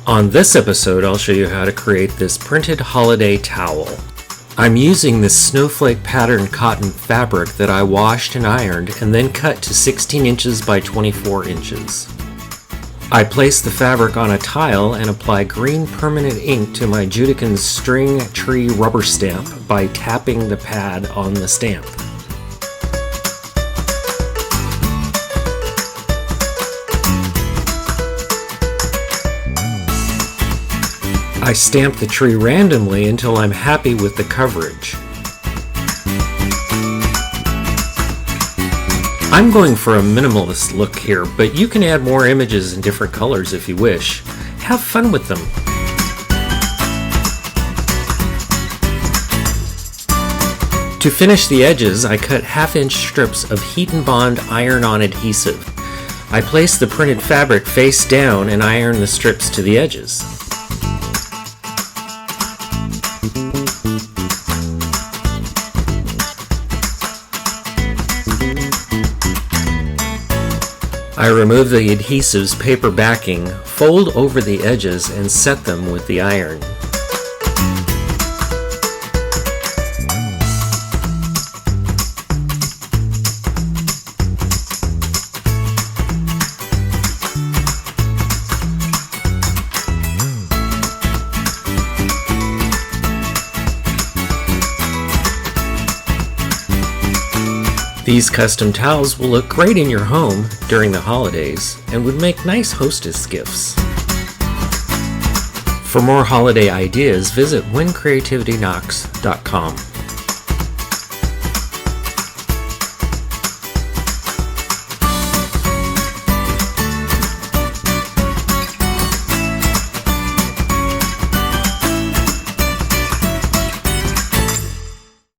On this episode, I'll show you how to create this printed holiday towel. I'm using this snowflake pattern cotton fabric that I washed and ironed and then cut to 16 inches by 24 inches. I place the fabric on a tile and apply green permanent ink to my Judican's string tree rubber stamp by tapping the pad on the stamp. I stamp the tree randomly until I'm happy with the coverage. I'm going for a minimalist look here, but you can add more images in different colors if you wish. Have fun with them. To finish the edges, I cut half-inch strips of heat and bond iron-on adhesive. I place the printed fabric face down and iron the strips to the edges. I remove the adhesive's paper backing, fold over the edges, and set them with the iron. These custom towels will look great in your home during the holidays and would make nice hostess gifts. For more holiday ideas, visit whencreativityknocks.com.